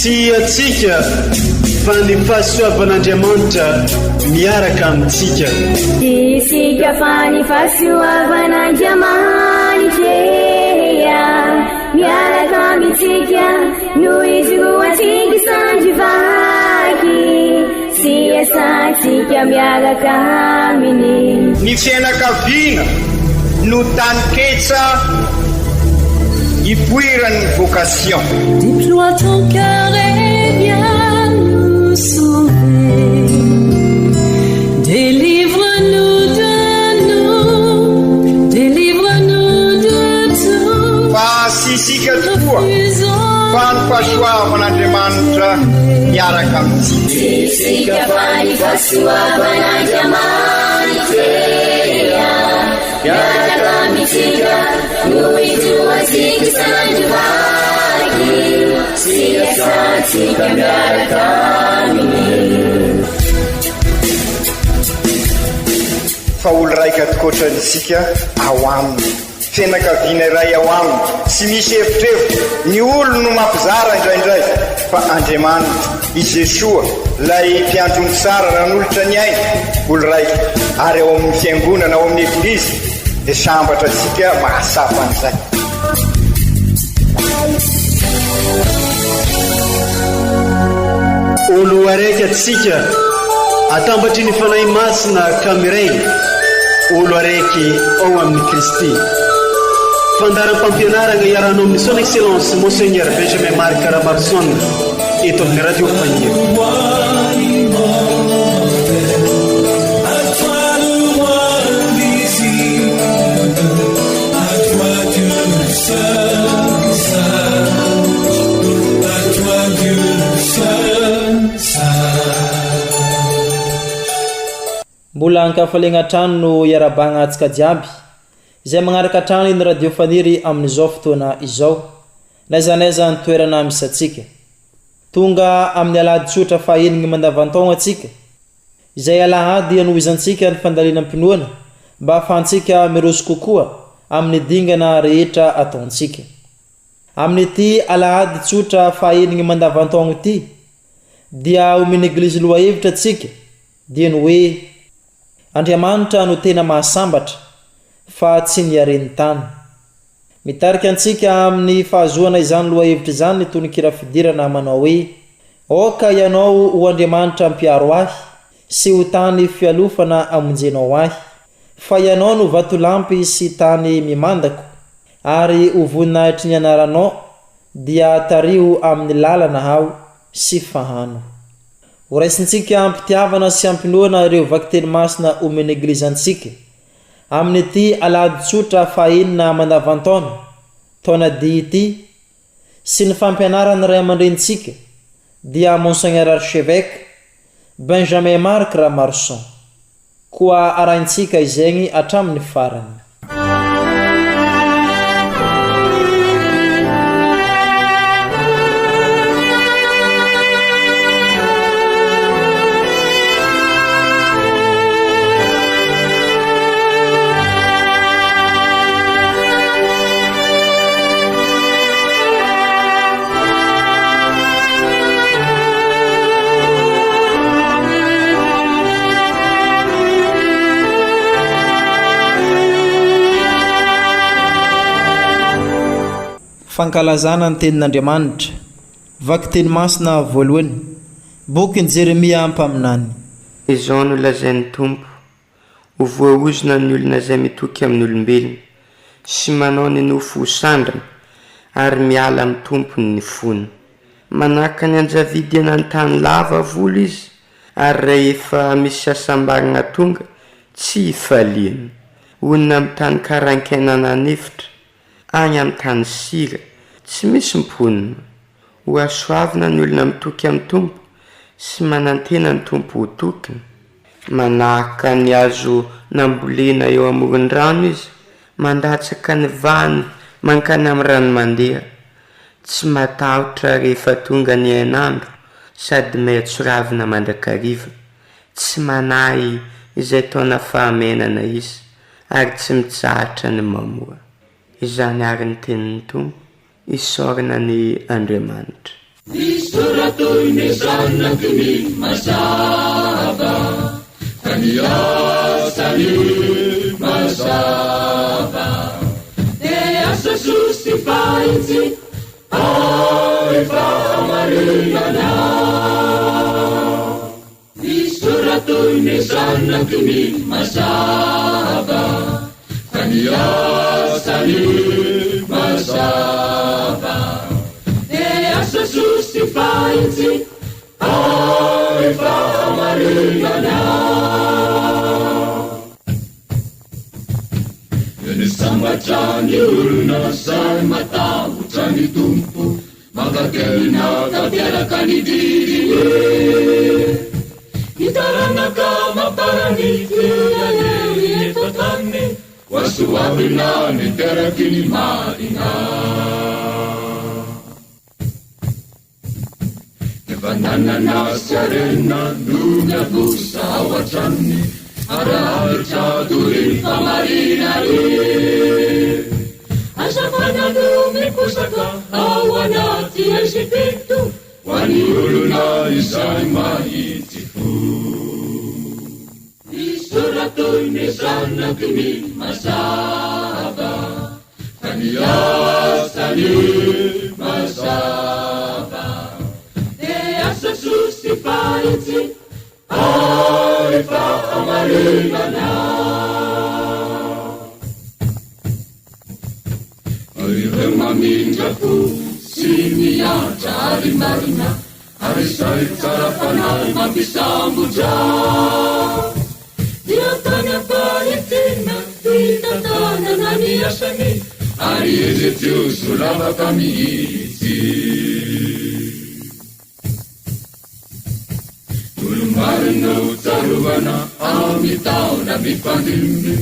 Tsy atsika fa ny fahasoavan'Andriamanitra miaraka amintsika. Isika fa ny fahasoavan'Andriamanitra miaraka amintsika noho izy roantsika sandrivaky sy asantsika miaraka aminy. Ny fianakaviana no taniketsa ipoiran'ny vocation. Déploie ton cœur et viens nous sauver. Délivre-nous de tout. Fa sisika tokoa fa ny fahasoavan'Andriamanitra miaraka amintsika. Sisika fa ny fahasoavan'Andriamanitra miaraka amintsika noho izy roantsika sandrivaky sy asantsika miaraka aminy. Fa olo raika atokotran'isika ao aminy, fianakaviana iray ao aminy, tsy misy hevitrevitra. Ny olo no mampizara indraindray, fa Andriamanitra i Jesoa lay mpiandrony tsara ranolotra ny aina olo raika, ary ao amin'ny fiangonana ao amin'ny eglizy dia sambatra antsika mahasapa an'izay. Olo araiky atsika atambatry ny fanahy masina kamiray, olo araiky ao amin'ny Kristy. Fandaram-pampianarana iaranao amin'ny son excellence Monseigneur Benjamin Marc Caramarson eto amin'ny radio Fahia. Mbola ankafalena trano no iarabagna atsika jiaby izay magnaraka trano iny radio faniry amin'izao fotoana izao, naizanaiza ny toerana misy atsika. Tonga amin'ny alahady tsotra fahaenigny mandavantaona atsika izay alahady anohizantsika ny fandaliana-pinoana mba ahafahantsika miroso kokoa amin'ny dingana rehetra ataontsika. Amin'ity alahady tsotra fahaenigny mandavantaona ity dia omeny eglizy loha hevitra atsika dia ny hoe Andriamanitra no tena mahasambatra fa tsy niareny tany. Mitarika antsika amin'ny fahazoana izany loha hevitra izany tonikira fidirana manao hoe oka ianao ho Andriamanitra mpiaro ahy sy ho tany fialofana amonjenao ahy, fa ianao no vatolampy sy tany mimandako ary ho voninahitry ny anaranao dia tario amin'ny lalana aho sy fahano. Horaisintsika ampitiavana sy ampinoana ireo vakiteny masina omeny eglizantsika amin'ity alahady tsotra fahaenina mandavantaona taona dia ity sy ny fampianarana ray aman-drenitsika dia Monseigneur Archevêque Benjamin Marc Caramarson, koa arahintsika izegny hatramin'ny farany. Fankalazana ny tenin'Andriamanitra, vakiteny masina voalohany, boky ny Jeremia ampaminany. Izao no lazain'ny Tompo, ho voaozona ny olona izay mitoky amin'ny olombelona sy manao ny nofo sandrana ary miala amin'ny tompony ny fony. Manaka ny anjavidiana ny tany lava volo izy ary rehefa misy asambarana tonga tsy hifaliana. Onona amin'ny tany karankainana nefitra, any amin'ny tany sira tsy misy mponina. Ho asoavina ny olona mitoky amin'ny Tompo sy manantena ny Tompo ho tokiny. Manahaka ny azo nambolena eo amoron-drano izy, mandatsaka ny vany mankany amin'ny rano mandeha. Tsy matahotra rehefa tonga ny ainandro sady maitso ravina mandrakariva. Tsy manahy izay taona fahamenana izy ary tsy mitsahatra ny mamoa. Izany ary ny tenin'ny Tompo, isaorana ny Andriamanitra. Isoratoiny zanakiny mazava, ka ny asany mazava. De asa justifaitsy fahamarinana. Isoratoiny zanakiny mazava, ka ny asany mazava. De asa justifaitsy fahamarinana. Ny sambatrany olona zay matahotra ny tompo, mangakelina tanteraka ny diriny. Hitaranaka mamparany fiainy eto tany, hoasoavina ny teraky ny marina. Efa nanana siarena no miabosa ao an-tranony, araharitra doriny famarina re. Azafanano mikosaka ao anaty Ezipito, ho any olona izay mahitsy fo. Isoratoiny zanakiny mazava, ka ny asany mazava. De asa justifaitsy fahamarinana. Ireo mamindrako sy miatra ary marina, ary zay tsara fanahy mampisambotra. Dia tany ampahitena hitantanana ny asany, ary izy tioso lavaka mihitsy. Olomarina tsarovana amin'ny taona mifandimby,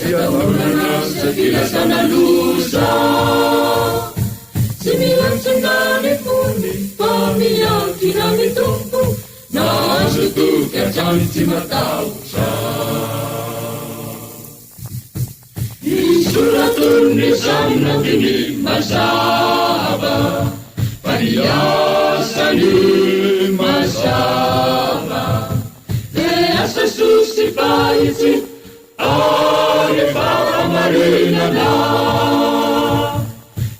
Ekaolana sa filasana loza. Tsy miantsongany fony fa miankina ny tompo, na azo toky hatrany tsy matahotra. Isoratony zanakiny mazava, fa ny asany mazava. De asa justifaitsy fahamarinana.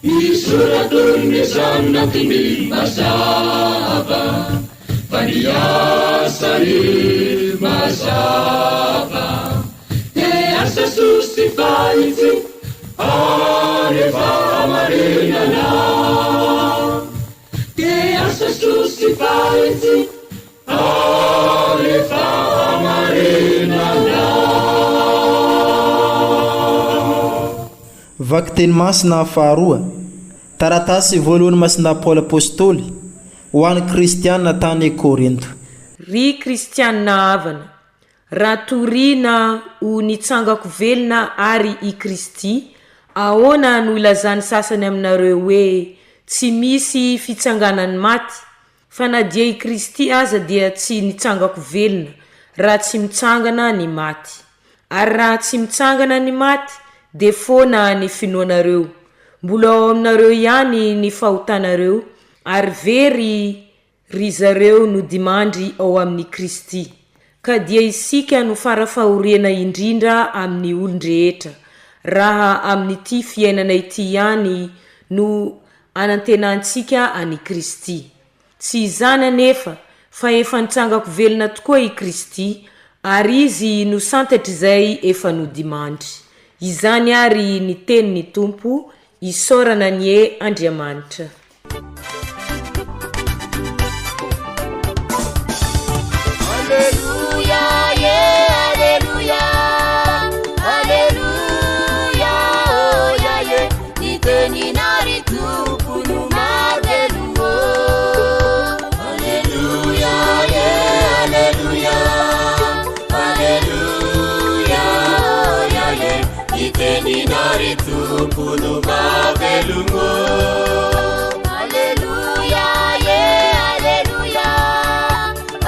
Isoratony zanakiny mazava, fa ny asany mazava. De asa justifaitsy fahamarinana. De asa justifaitsy fahamarinana. Vaky teny masina faharoa, taratasy voalohany masina Paoly apôstôly ho an'ny kristianina tany Korinto. Ry kristianina havana, raha toriana ho nitsangako velona ary i Kristy, ahoana no ilazany sasany aminareo hoe tsy misy fitsanganany maty, fa na dia i Kristy aza dia tsy nitsangako velona raha tsy mitsangana ny maty. Ary raha tsy mitsangana ny maty, de fona ny finoanareo, mbola ao aminareo ihany ny fahotanareo, ary very ry zareo no dimandry ao amin'ny Kristy. Ka dia isika no farafahoriana indrindra amin'ny olon-drehetra, raha amin'ity fiainana ity ihany no anantenantsika any Kristy. Tsy izany anefa fa efa nitsangako velona tokoa i Kristy, ary izy no santatry zay efa no dimandry. Izany ary ny tenin'ny Tompo, isaorana ny e Andriamanitra. Alleluia, yeah, alleluia, alleluia, oh yeah, yeah. Diteni nari Tompo no maveluo. Alleluia, yeah, alleluia, alleluia, oh yeah, yeah. Diteni nari Tompo no maveluo. Alleluia, yeah, alleluia,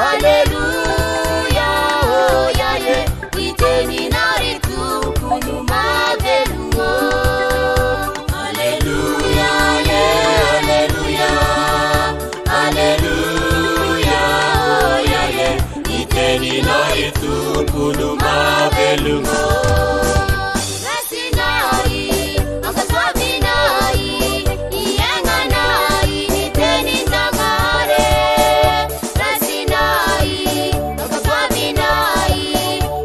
alleluia, oh yeah, yeah. Diteni nari Tompo no maveluo. Alleluia, yeah, alleluia, mavelongo rasinai akaswavinai ienganai niteni nzangare rasinai akaswavinai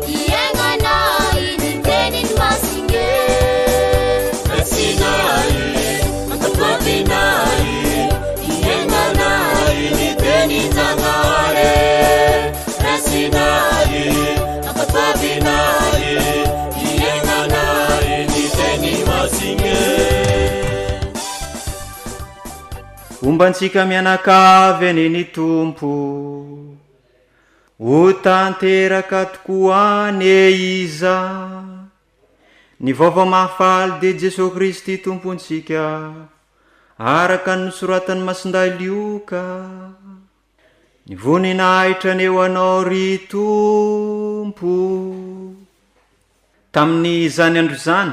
ienganai niteni nwasinge rasinai akaswavinai ienganai niteni nzangare rasinai akaswavinai ienganai niteni nwasinge ombantsika mianakavy aneny tompo ho tanteraka tokoa ane iza ny vaovao mahafaly de Jesosy Kristy tompontsika araka ny soratany masinday lioka ny voninahitra neo anao ry tompo tamin'ny zany andro zany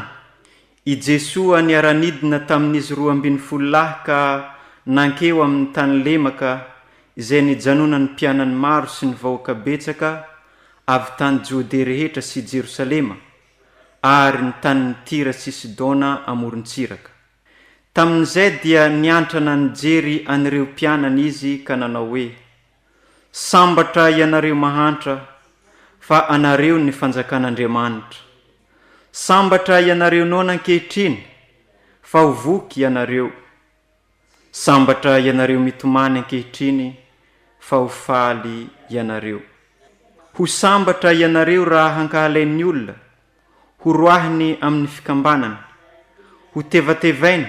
i Jesoa niara-nidina tamin'izy 12 lahy ka nankeo amin'ny tany lemaka izay nijanona ny mpianany maro sy ny vahoaka betsaka avy tany Jode rehetra sy Jerosalema ary ny tany Tira sy Sidona amorontsiraka. Tamin'izay dia niantrana nijery an'ireo mpianany izy ka nanao hoe sambatra ianareo mahantra fa anareo ny fanjakan'Andriamanitra. Sambatra ianareo nona ankehitriny fa ho voky ianareo. Sambatra ianareo mitomany ankehitriny fa ho faly ianareo. Ho sambatra ianareo raha hankahalain'ny olona, ho roahiny amin'ny fikambanana, ho tevatevainy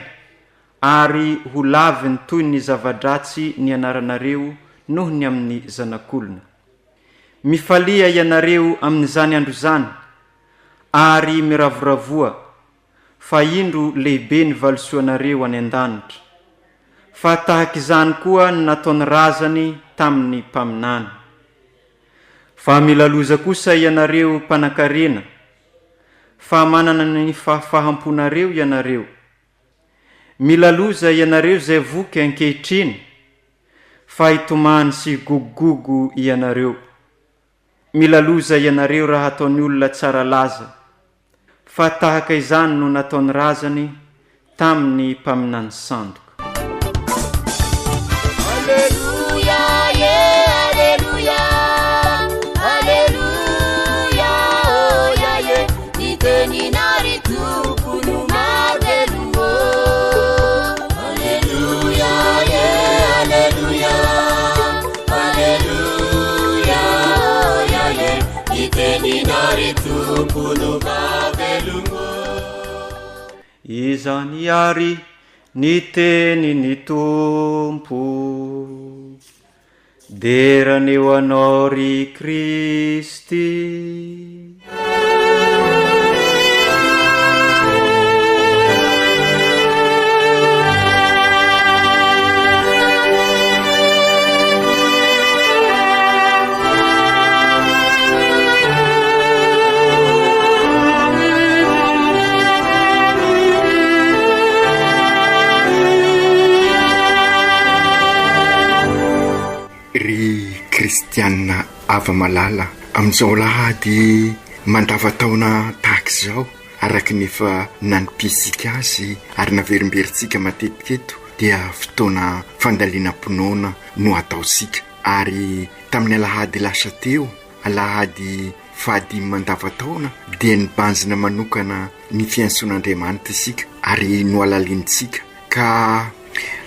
ary ho laviny toy ny zavadratsy ny anaranareo noho ny amin'ny zanak'olona. Mifalia ianareo amin'izany andro zany ary miravoravoa fa indro lehibe ny valosoanareo any an-danitra. Fa tahak'izany koa nataony razany tamin'ny mpaminany. Fa milaloza kosa ianareo mpanan-karena, fa manana ny fahafahamponareo ianareo. Milaloza ianareo zay voky ankehitriny, fa hitomany sy gogogogo ianareo. Milaloza ianareo raha ataony olona tsara laza, fa tahaka izany no nataony razany tamin'ny mpaminany sandoka. Alleluia, yeah, alleluia, alleluia, oh yeah, yeah, niteni nari tukunu mavelungo. Alleluia, yeah, alleluia, alleluia, oh yeah, yeah, niteni nari tukunu mavelungo. Izany ary ny teny ny tompo deraneo anao ry Kristy. Kristianina ava-malala amin'izao lahady mandavataona tahaka izao araka nefa nanimpisika azy ary naverimberitsika matetika eto dia fotoana fandaliana-ponoana no ataosika. Ary tamin'ny alahady lasa teo, alahady fahadimy mandavataona dia nibanjina manokana ny fiantson'Andriamanitra isika ary no alalintsika ka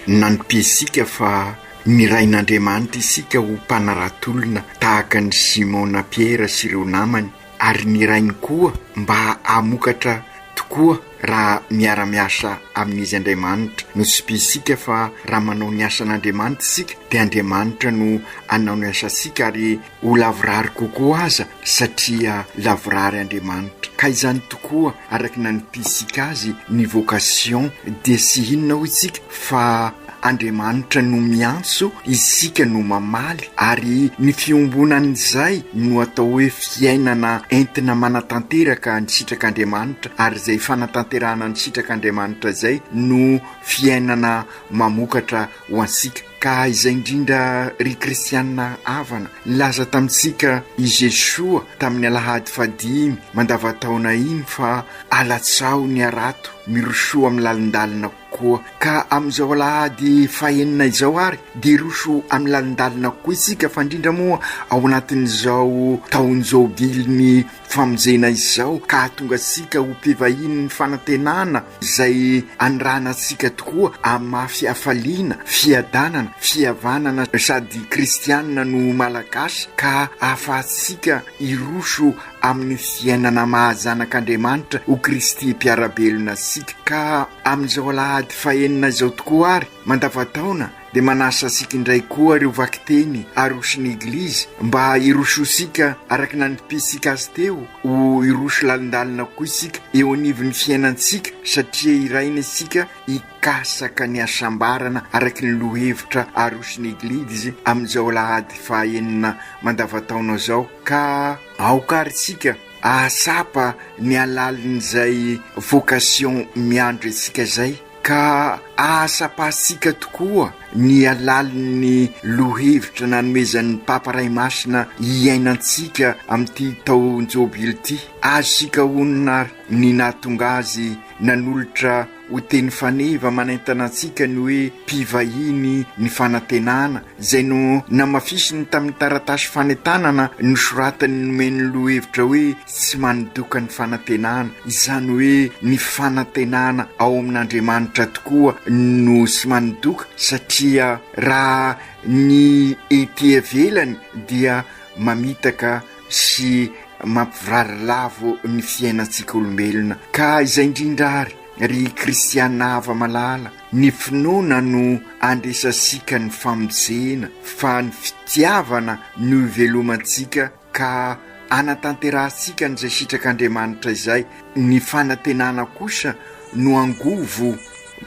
nanimpisika fa nirain'Andriamanitra isika ho mpanaratolona tahaka ny Simona Piera sy ireo namany, ary nirainy koa mba hamokatra tokoa raha miara-miasa amin'izy Andriamanitra. Nosipitsika fa raha manao ny asan'Andriamanitra isika dia Andriamanitra no anao ny asa sika ary ho lavorary kokoa aza satria lavorary Andriamanitra. Ka izany tokoa araka nanimpisika azy ny vocation dia sy inona ho isika fa Andriamanitra no miantso, isika no mamaly, ary ny fiombonan'izay no atao hoe fiainana entina manatanteraka ny sitrak'Andriamanitra, ary izay fanatanterahana ny sitrak'Andriamanitra izay no fiainana mamokatra ho ansika. ka izay indrindra ry kristianina avana nilaza tamintsika i Jesoa tamin'ny alahady 5 mandavataona iny fa alatsao ny arato miroso amin'ny lalindalina koa ka amin'izao alahady 6 izao ary dia roso amin'ny lalindalina koa isika fa indrindra moa ao anatin'izao taonjobily ny famonjena izao ka tonga sika ho mpivahiny ny fanantenana izay anranantsika tokoa amin'ny mahafiafaliana fiadanana fihavanana sady kristianina no malagasy ka ahafahantsika iroso amin'ny fiainana mahazanak'Andriamanitra ho Kristy mpiarabelona sika ka amin'izao alahady 6 izao tokoa ary mandavataona dia manasa sika indray koa ireo vakiteny aroson'ny eglizy mba irososika araka nanimpisika azy teo ho iroso lalindalina koa isika eo anivon'ny fiainantsika satria iraina isika ikasaka ny asambarana araka ny lohevitra aroson'ny eglizy amin'izao alahady 6 mandavataona zao ka aokaritsika ahasapa ny alalin'izay vocation miandro isika zay ka ahasapasika tokoa ny alalin'ny lohevitra nanomezan'ny Papa Ray Masina iainantsika amin'ity taonjobily ity azosika onina ny nahatonga azy nanolotra ho teny faneva manaintana antsika ny hoe mpivahiny ny fanantenana izay no namafisiny tamin'ny taratasy fanentanana nosoratany nomeny lohevitra hoe tsy manidoka ny fanantenana izany hoe ny fanantenana ao amin'Andriamanitra tokoa no sy manidoka satria raha ny ety ivelany dia mamitaka sy mampivrary lavo ny fiainantsika olombelona ka izay indrindra ary ry kristianina ava malala ny finoana no andresasika ny famonjena fa ny fitiavana no ivelomantsika ka anatanterahasika n'izay sitrak'Andriamanitra izay ny fanantenana kosa no angovo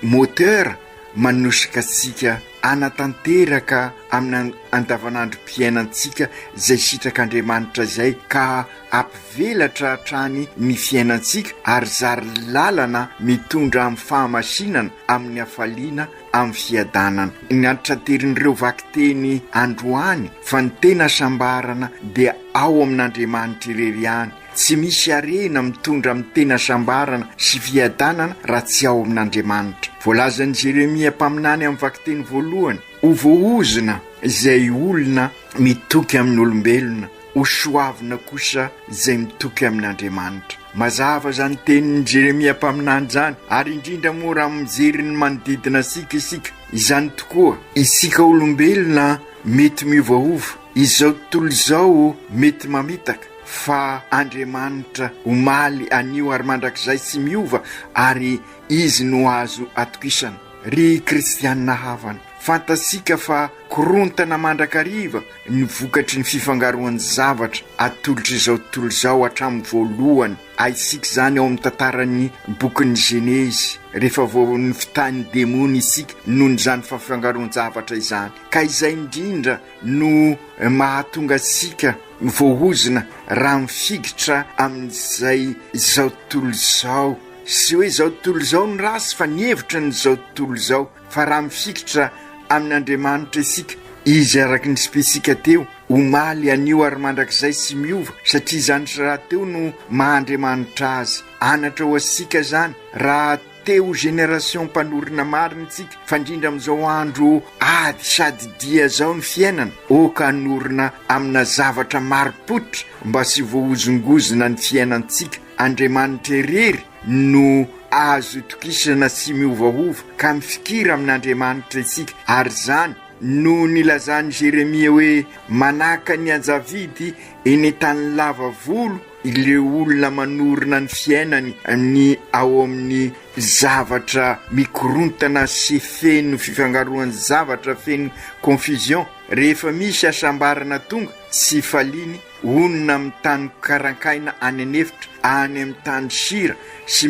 moteur manosika atsika anatanteraka amin'ny andavanandrom-piainantsika izay sitrak'Andriamanitra izay ka ampivelatra hatrany ny fiainantsika ary zary lalana mitondra amin'ny fahamasinana amin'ny hafaliana amin'ny fiadanana ny antraterin''ireo vakiteny androany fa ny tena sambarana dia ao amin'Andriamanitra irery ihany tsy misy arena mitondra amin'ny tena sambarana sy fiadanana raha tsy ao amin'Andriamanitra. Voalazan'i Jeremia mpaminany amin'ny vakiteny voalohany ho voahozona izay olona mitoky amin'ny olombelona ho soavina kosa izay mitoky amin'Andriamanitra. Mazava zany tenin'i Jeremia mpaminany zany ary indrindra moa raha mijery ny manodidina sika isika izany tokoa isika olombelona mety miovaova izao tontolo izao mety mamitaka fa Andriamanitra omaly anio ary mandrakizay tsy miova ary izy no azo atokisana. Ry kristianina havana fantasika fa korontana mandrakariva ny vokatry ny fifangaroan'ny zavatra atolotra izao tontolo izao hatramin'ny voalohany aisika zany ao amin'ny tantaran'ny bokin'ny Genezy rehefa vao ny fitany demony isika noho zany fifangaroan-javatra izany ka izay indrindra no mahatonga sika voahozina raha mifigitra amin'izay izao tontolo izao sy hoe izao tontolo izao ny rasy fa ny hevitra ny izao tontolo izao fa raha mifikitra amin'Andriamanitra isika izy araka ny spesika teo omaly anio ary mandrakizay sy miova satria zany raha teo no mahandriamanitra azy anatra ho asika zany raha teo génération mpanorina marina tsika fa indrindra amin'izao andro ady sady dia zao ny fiainana oka hanorina amina zavatra maropotra mba sy voahozongozona ny fiainantsika. Andriamanitra irery no azo tokisana sy miovaova ka mifikira amin'Andriamanitra isika ary zany no nilazany Jeremia hoe manaka ny Anjavidy eny tany lava volo ireo olona manorina ny fiainany ny ao amin'ny zavatra mikorontana sy feno fifangaroan'ny zavatra feno confusion rehefa misy asambarana tonga sy faliny onona amin'ny tany karankaina any anefitra any amin'ny tany sira sy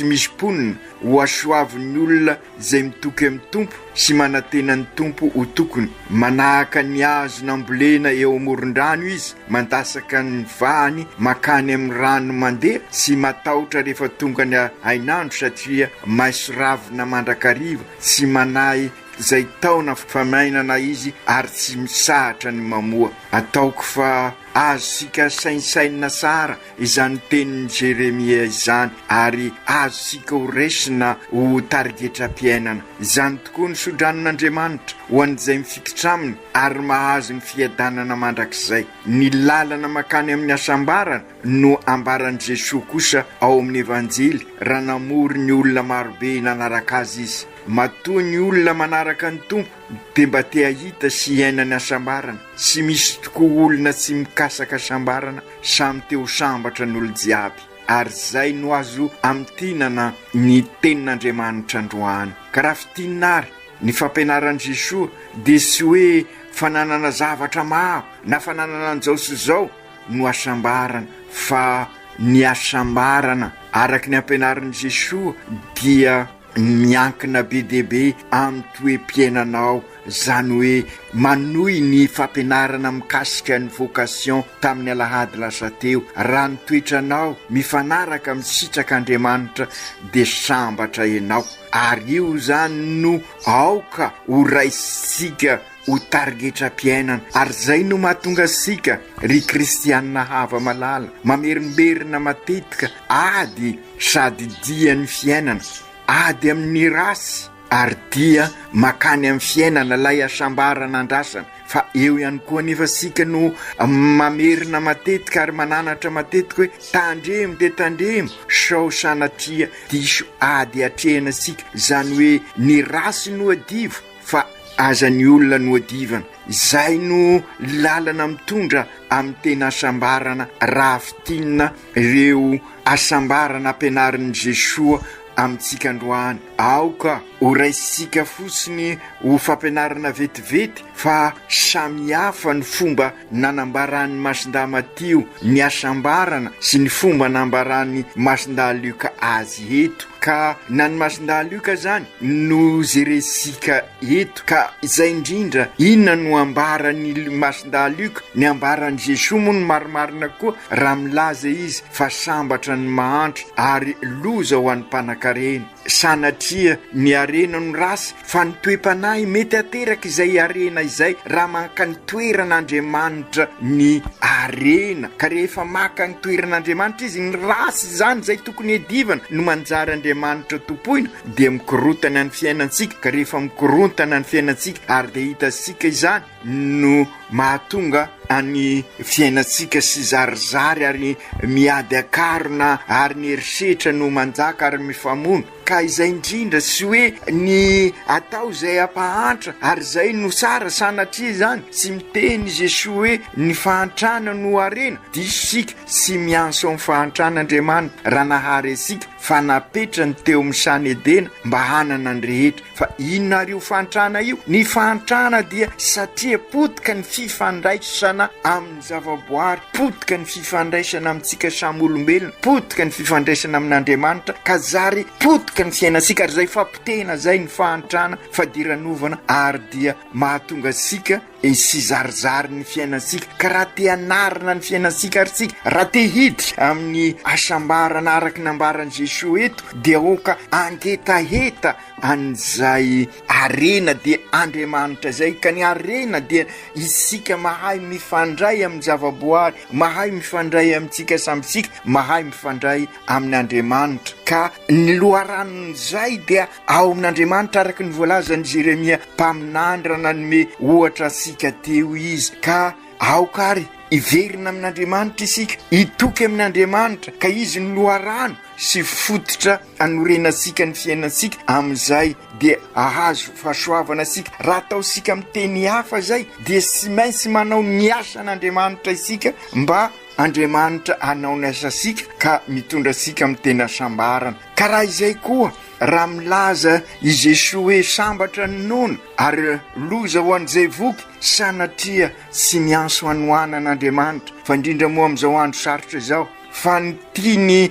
misy ponina ho asoavin'ny olona izay mitoky amin'ny tompo sy manantena ny tompo ho tokony manahaka ny azo nambolena eo amoron-drano izy mandasaka ny vahany makany amin'ny rano mandeha sy matahotra rehefa tonga ny hainandro satria maiso ravina mandrakariva sy manahy zay taona famainana izy ary tsy misahatra ny mamoa. Ataoko fa azosika sainsaina sara izany tenin'ny Jeremia izany ary azosika ho resina ho tarigetra-piainana. Izany tokoa ny sodranon'Andriamanitra ho an'izay mifikitra aminy ary mahazo ny fiadanana mandrakizay. Ny lalana makany amin'ny asambarana no ambaran'i Jesosy kosa ao amin'ny evanjely raha namory ny olona marobe nanaraka azy izy. Matoa ny olona manaraka ny tompo dia mba te hahita sy hiaina ny asambarana. Sy misy tokoa olona tsy mikasaka asambarana, samy teo sambatra ny olo jiaby. Ary zay no azo amtinana ny tenin'Andriamanitra androany. Ka raha fitinary ny fampianaran'i Jesosy dia sy hoe fananana zavatra maro na fananana an'izao sy izao no asambarana, fa ny asambarana araka ny ampianaran'i Jesosy dia miankina be dia be amin'ny toe-piainanao, zany hoe manohy ny fampianarana mikasika ny vocation tamin'ny alahady lasa teo. Raha ny toetranao mifanaraka misitrak'Andriamanitra dia sambatra ianao, ary io zany no aoka ho raisika ho tarigetra-piainana. Ary zay no mahatonga sika ry kristianina hava malala mamerimberina matetika ady sady dia ny fiainana, ady amin'ny rasy ary dia makany amin'ny fiainana lay asambarana andrasana. Fa eo ihany koa nefa sika no mamerina matetika ary mananatra matetika hoe tandremo dia tandremo sao sanatria diso ady atrehana sika, zany hoe ny rasy no adivo fa aza ny olona no adivana. Zay no lalana mitondra amin'ny tena asambarana raha fitinina ireo asambarana ampianarin'i Jesosy amintsika androany. Aoka ho raisika fotsiny ho fampianarana vetivety fa samy hafa ny fomba nanambaran'ny masinda Matio ny asambarana sy ny fomba nambaran'ny masinda Luka azy eto. Ka na ny masinda Luka zany no zeresika eto. Ka izay indrindra inona no ambaran'ny masinda Luka? Ny ambaran'i Jesosy moa no marimarina koa raha milaza izy fa sambatra ny mahantra ary loza ho an'ny mpanan-karena. Sanatria ny arena no rasy fa ny toe-panahy mety ateraka izay arena izay raha maka ny toeran'Andriamanitra ny arena. Ka rehefa maka ny toeran'Andriamanitra izy ny rasy zany zay tokony adivana no manjary Andriamanitra tompoina dia mikorotana ny fiainantsika. Ka rehefa mikorotana ny fiainantsika ary dia hitasika izany no mahatonga any fiainantsika sy zarizary ary miady akarona ary ny herisetra no manjaka ary mifamono. Ka izay indrindra sy hoe ny atao izay ampahantra ary zay no sara, sanatria zany sy miteny Jesosy hoe ny fahantrana no arena. Disika sy mianso amin'ny fahantranaN'Andriamanitra raha nahary asika fa napetrany teo amin'ny sany edena mba hanana ny rehetra. Fa inona ary io fahantrana io? Ny fahantrana dia satria potika ny fifandraisana amin'ny zavaboary, potika ny fifandraisana amintsika samy olombelona, potika ny fifandraisana amin'Andriamanitra, ka zary potika ny fiainantsika. Ary zay fampitena zay ny fahantrana fadiranovana ary dia mahatonga sika sy zarizary ny fiainantsika. Ka raha te hanarina ny fiainantsika ary tsika, raha te hiditra amin'ny asambarana araka ny ambaran'i Jesosy eto dia oka angetaheta an'izay arena dia Andriamanitra zay. Ka ny arena dia isika mahay mifandray amin'ny zavaboary, mahay mifandray amintsika samitsika, mahay mifandray amin'ny Andriamanitra. Ka ny loharan'izay dia ao amin'Andriamanitra araka ny voalazan'i Jeremia mpaminandra nanome ohatra sika teo izy. Ka aokary iverina amin'Andriamanitra isika, itoky amin'Andriamanitra, ka izy ny loharano sy fototra anorenasika ny fiainantsika. Amin'izay dia ahazo fahasoavana sika. Raha ataosika miteny hafa zay dia sy maintsy manao ny asan'Andriamanitra isika mba Andriamanitra anao ny asasika ka mitondra sika amin'ny tena sambarana. Ka raha izay koa raha milaza i Jesosy hoe sambatra ny nono ary loza ho an'izay voky, sanatria sy mianso anohanan'Andriamanitra. Fa indrindra moa amin'izao andro sarotra izao fa ny tiany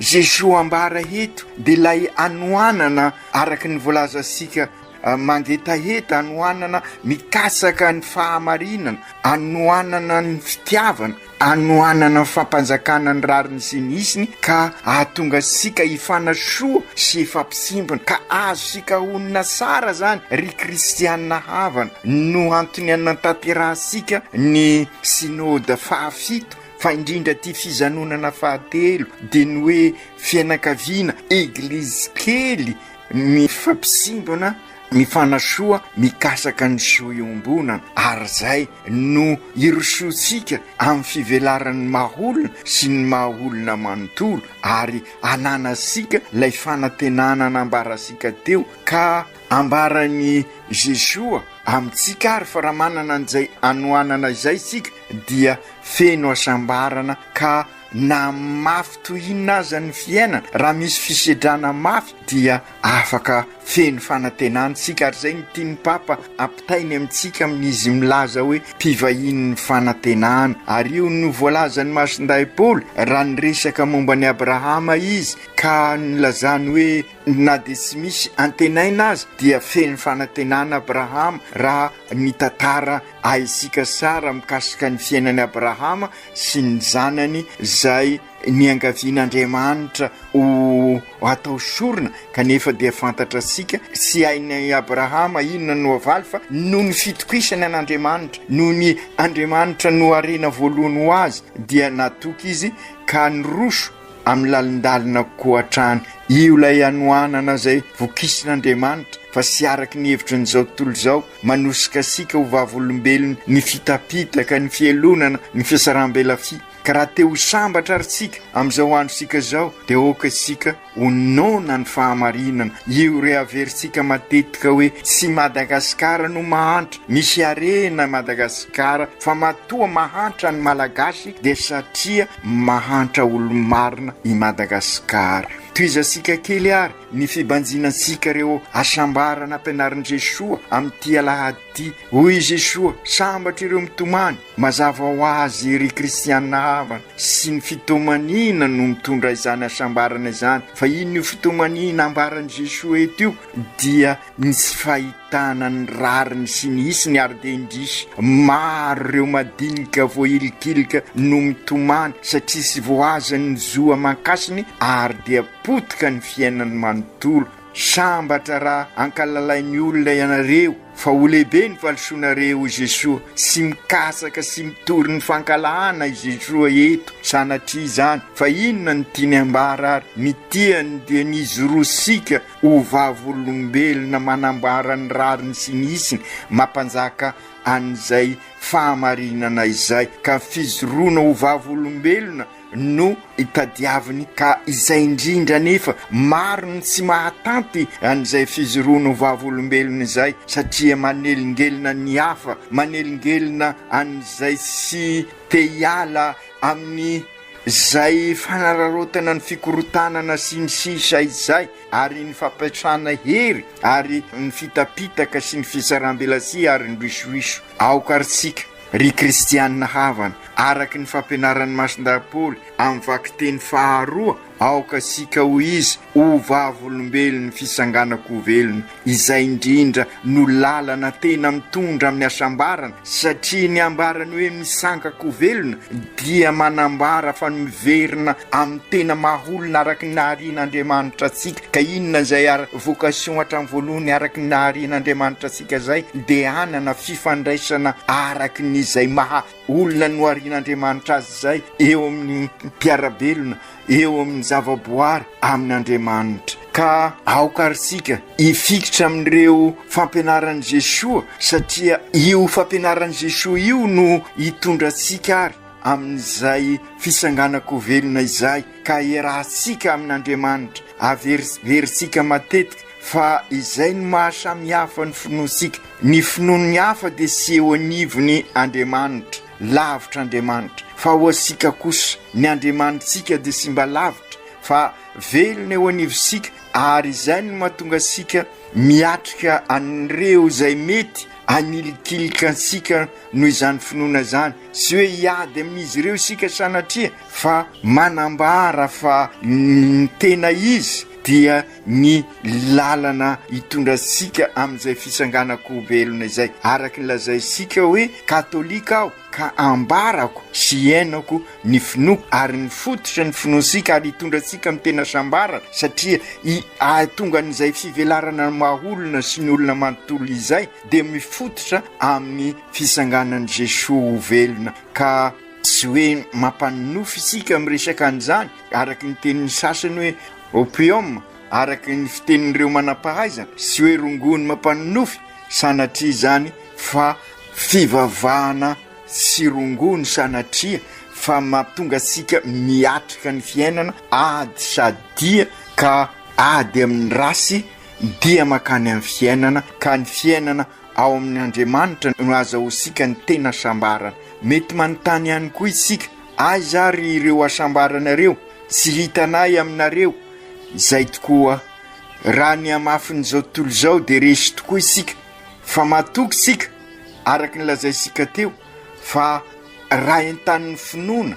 Jesosy ambara eto dia lay anohanana araka ny voalaza sika mangetaheta, anohanana mikasaka ny fahamarinana, anohanana ny fitiavana, anoanana fampanjakana ny rariny sy ny isiny ka ahatonga sika hifanasoa sy efampisimbana ka azo sika onina sara zany ry kristianina havana no antony anatanterahasika ny synode fahafito fa indrindra ty fizanonana fahatelo de ny hoe fianakaviana eglizy kely mifampisimbana mifanasoa mikasaka ny soa-iombonana ary zay no irososika amin'ny fivelaran'ny maholona sy ny maholona manontolo ary ananasika lay fanantenana nambarasika teo ka ambarany Jesoa amintsika ary fa raha manana an'izay anoanana izay sika dia feno asambarana ka na mafy tohinona aza ny fiainana raha misy fisedrana mafy dia afaka feno fanantenana sika ary zay ny tiany papa ampitainy amintsika amin'izy milaza hoe mpivahiny ny fanantenana ary io no voalazany masinday Paoly raha nyresaka momba ny Abrahama izy ka nylazany hoe na de tsy misy antenaina azy dia feno fanantenana Abrahama raha nitantara aisika sara mikasika ny fiainany Abrahama sy ny zanany zay niangavian'Andriamanitra ho atao sorona kanefa dia fantatra sika sy hainy Abrahama inona no avaly fa no ny fitokisany an'Andriamanitra no ny Andriamanitra no arena voalohany ho azy dia natoky izy ka nyroso amin'ny lalindalina koatrany io lay anoanana zay vokisin'Andriamanitra fa sy araky ny hevitry n'izao tontolo zao manosika sika ho vavolombelona ny fitapitaka ny fielonana ny fiasaram-belafi ka raha te ho sambatra ary sika amin'izao andro sika zao dia oka sika ho nona ny fahamarinana io rehaveritsika matetika hoe tsy Madagasikara no mahantra misy arena Madagasikara fa matoa mahantra ny malagasy dia satria mahantra olo-marina i Madagasikara toizasika kely ary ny fibanjinasika reo asambarana ampianarin' Jesoa amin'ity alahady hoy Jesoa sambatra ireo mitomany mazava ho azy ry kristianina havana sy ny fitomanina no mitondra izany asambarana izany fa ino io fitomanina ambaran'i Jesoa eto io dia nisy fahitana ny rariny sy ny isiny ary de indrisy maro reo madinika voailikilika no mitomany satria sy voazany zoa mankasiny ary dia potika ny fiainany manontolo sambatra raha ankalalain'ny olona ianareo fa ho lehibe ny valisoanareo Jesoa sy mikasaka sy mitory ny fankalahana i Jesoa eto sanatria izany fa inona ny tiany ambara ary mitiany dia nizorosika ho vavolombelona manambara ny rariny sy ny isiny mampanjaka an'izay fahamarinana izay ka fizoroana ho vavolombelona no itadiaviny ka izay indrindra nefa maro ny tsy mahatanty an'izay fizoroana ho vavolombelona izay satria manelingelina ny hafa manelingelina an'izay sy te hiala amin'ny zay fanararotana ny fikorotanana sy ny sisa izay ary ny fampiasana hery ary ny fitapitaka sy ny fisaram-belasi ary ny risoiso aokaritsika ry kristianina havana araky ny fampianaran'ny masinday Paoly amin'ny vaky teny faharoa aoka sika ho izy ho vavolombelona fisanganako velona izay indrindra no lalana tena mitondra amin'ny asambarana satria ny ambarany hoe misankako velona dia manambara fa miverina amin'ny tena maholona araky ny naharian'Andriamanitra atsika ka inona zay vocation hatramin'ny voalohany araky ny naharian'Andriamanitra atsika zay dia anana fifandraisana araky nyzay maha olona no harian'Andriamanitra azy zay eo amin'ny mpiarabelona eo amin'ny zavaboary amin'Andriamanitra ka aokaritsika ifikitra amin'ireo fampianaran'i Jesoa satria io fampianaran'i Jesoa io no hitondratsika ary amin'izay fisanganako velona izay ka iarahantsika amin'Andriamanitra averisika matetika fa izay no mahasamihafa ny finoantsika ny finoany hafa dia sy eo anivony Andriamanitra lavitra Andriamanitra fa ho asika kosa ny Andriamanitsika dia sy mba lavitra fa velona eo anivosika ary izay no mahatonga sika miatrika an'ireo izay mety anilikilika ansika noho izany finoana zany sy hoe hiady amin'izy ireo sika sanatria fa manambara fa ny tena izy dia ny lalana hitondrasika amin'izay fisanganako velona izay araky ny lazaisika hoe katolika aho ka ambarako sy iainako ny finoko ary ny fototra ny finoansika ary hitondratsika amin'ny tena sambarana satria tonga n'izay fivelarana maholona sy ny olona manontolo izay dia mifototra amin'ny fisanganan'i Jesosy velona ka tsy hoe mampanofy isika miresaka an'izany araky ny tenin'ny sasany hoe opium araky ny fitenin'ireo manam-pahaizana sy hoe rongony mampanofy sanatria zany fa fivavahana sy rongony sanatria fa mahatonga sika miatrika ny fiainana ady sadia ka ady amin'ny rasy dia makany amin'ny fiainana ka ny fiainana ao amin'ny Andriamanitra no azahoantsika ny tena sambarana. Mety manontany ihany koa isika, aiza ary ireo asambaranareo tsy hitanay aminareo? Izay tokoa raha ny amafin'izao tontolo izao dia resy tokoa isika fa matoky isika araky ny lazaisika teo fa raha entan'ny finoana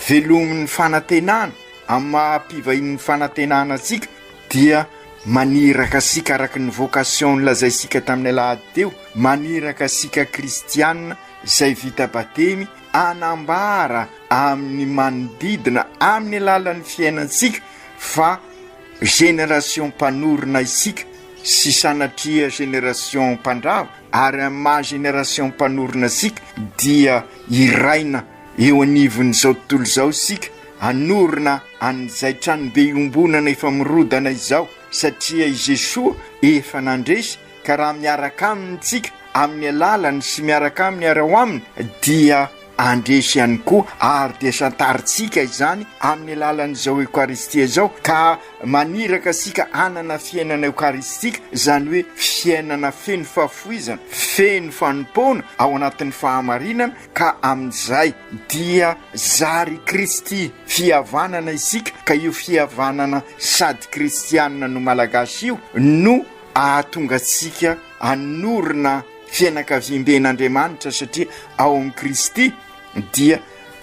velomin'ny fanantenana amin'ny mahampivahin'ny fanantenana sika dia maniraka sika araky ny vocation lazaisika tamin'ny alahady teo, maniraka sika kristianina izay vita batemy anambara amin'ny manodidina amin'ny alalan'ny fiainansika fa génération mpanorona isika sy sanatria génération mpandrava ary amin'ny maha génération mpanorona sika dia iraina eo anivon'izao tontolo izao sika anorona an'izay tranobe iombonana efa mirodana izao satria i Jesosy efa nandresy ka raha miaraka amintsika amin'ny alalany sy miaraka amin'ny arao aminy dia andresy ihany koa ary dia santaritsika izany amin'ny alalan'izao eukaristia izao ka maniraka sika anana fiainana eukaristika zany hoe fiainana feno fahafoizana feno fanompona ao anatin'ny fahamarinana ka amin'izay dia zary Kristy fihavanana isika ka io fihavanana sady kristianina no malagasy io no ahatonga tsika anorona fianakavimben'Andriamanitra satria ao amin'ny Kristy dia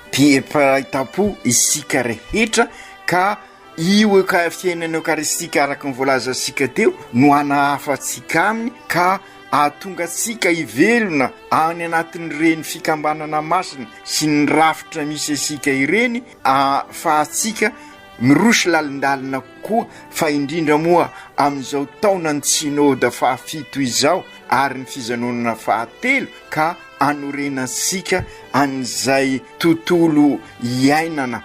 mpiepahitapo isika rehetra ka io ka fiainana eukaristika araky ny voalazantsika teo no anahafatsika aminy ka ahatonga tsika hivelona any anatin'ireny fikambanana masina sy ny rafitra misy asika ireny fa atsika mirosy lalindalina koa fa indrindra moa amin'izao taonany synôda fahafito izao ary ny fizanonana fahatelo ka anorenasika an'izay tontolo iainana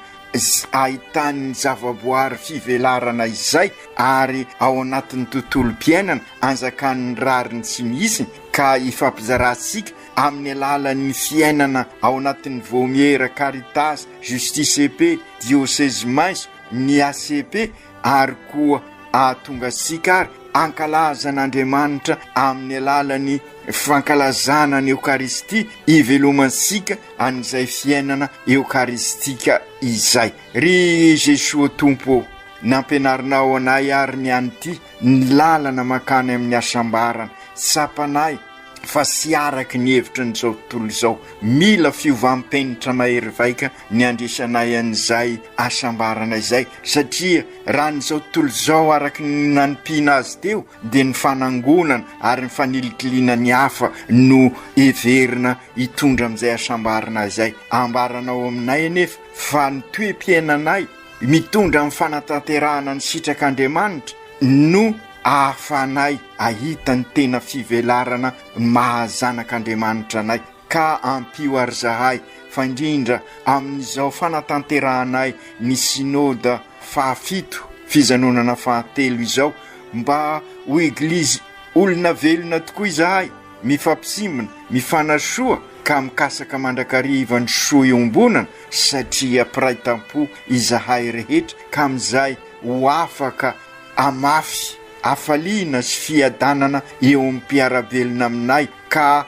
ahitany zavaboary fivelarana izay ary ao anatin'ny tontolo mpiainana anjakan'ny rariny sy misy ka ifampizarantsika amin'ny alalan'ny fiainana ao anatin'ny vomiera Caritas, Justice EP, diocèse mainso, ny ACP ary koa ahatonga sika ary ankalazan'Andriamanitra amin'ny alalany fankalazana ny eukaristia ivelomansika an'izay fiainana eukaristika izay. Ry Jesosy Tompo nampianarinao anay ary niany ty ny lalana makany amin'ny asambarana sapanay fa sy araky ny hevitra n'izao tontolo izao mila fiovampenitra mahery vaika ny andresanay an'izay asambarana izay satria raha n'izao tontolo izao araky ny nanompiana azy teo dia ny fanangonana ary ny fanilikilina ny hafa no everina hitondra amin'izay asambarana izay. Ambaranao aminay anefa fa ny toe-piainanay mitondra amin'ny fanatanterahana ny sitrak'Andriamanitra no ahafanay ahita ny tena fivelarana mahazanak'Andriamanitra anay ka ampio ary zahay fa indrindra amin'izao fanatanteranay ny synôda fahafito fizanonana fahatelo izao mba ho eglizy olona velona tokoa izahay mifampisimina mifanasoa ka mikasaka mandrakariva ny soa iombonana satria piraitam-po izahay rehetra ka amin'izay ho afaka amafy afaliana sy fiadanana eo amin'ny mpiarabelona aminay ka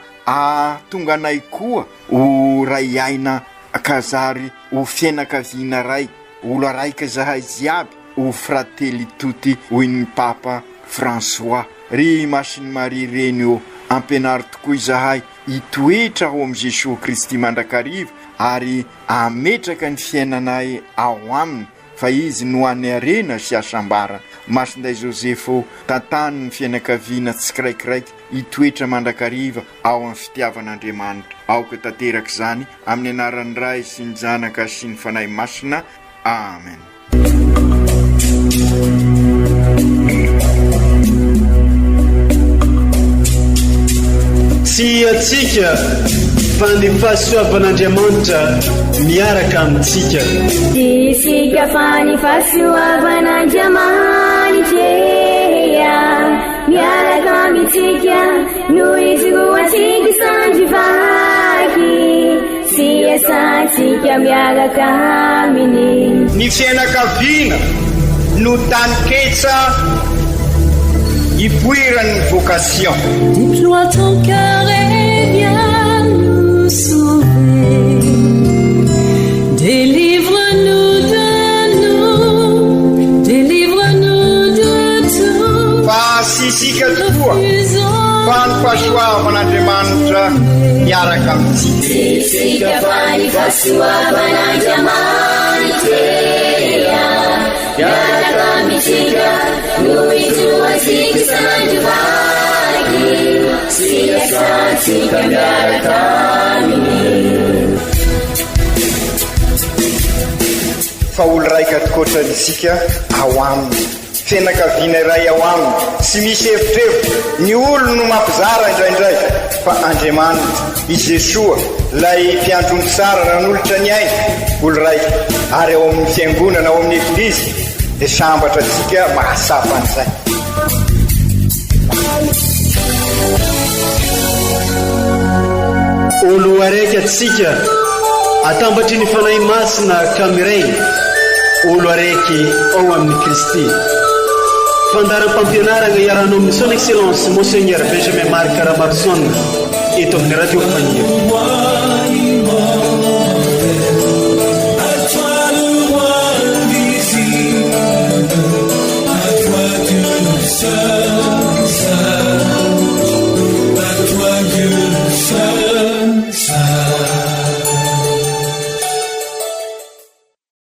tonga anay koa ho ray aina kazary ho fianakaviana ray OLOARAIKY zahay jiaby ho frately tuty hoy ny Papa François. Ry Masiny Maria reny eo ampianary tokoa izahay hitoetra ho amin'ny Jesosy Kristy mandrakariva ary ametraka ny fiainanay ao aminy fa izy no any arena sy asambara. Masinday Josefo tantany ny fianakaviana tsikiraikiraiky hitoetra mandrakariva ao amin'ny fitiavan'Andriamanitra. Aoka tanteraka izany amin'ny anaran'ny Ray sy ny Zanaka sy ny Fanahy Masina. Amen. Tsy atsika fa ny fahasoavan'Andriamanitra miaraka amintsika. Isika fa ny fahasoavan'Andriamanitra miaraka amintsika noho izy roa tsika sandrivaky sy asantsika miaraka aminy. Ny fianakaviana no taniketsa ipoiran'ny vocation. Déploie ton cœur et viens nous sauver. Délivre-nous de tout. Fa sisika tokoa fa ny fahasoavan'Andriamanitra miaraka amintsika. Sisika fa ny fahasoavan'Andriamanitra miaraka amintsika noho izy roa tsika sandrivaky sy asantsika miaraka aminy. Fa olo raika atikoatran'isika ao aminy, fianakaviana iray ao aminy, tsy misy hevitrevitra. Ny olo no mampizara indraindray, fa Andriamanitra i Jesoa lay mpiandrony tsara ranolotra ny aina olo raika, ary ao amin'ny fiangonana ao amin'ny eglizy dia sambatra antsika mahasapa an'izay. Olo araiky atsika atambatry ny fanahy masina kamiray, olo araiky ao amin'ny Kristy. Fandaram-pampianarana iaranao amin'ny son excellence Monseigneur Benjamin Marc Ramarson eto amin'ny radio Fania. À toi le roi invisible, à toi Dieu le seul.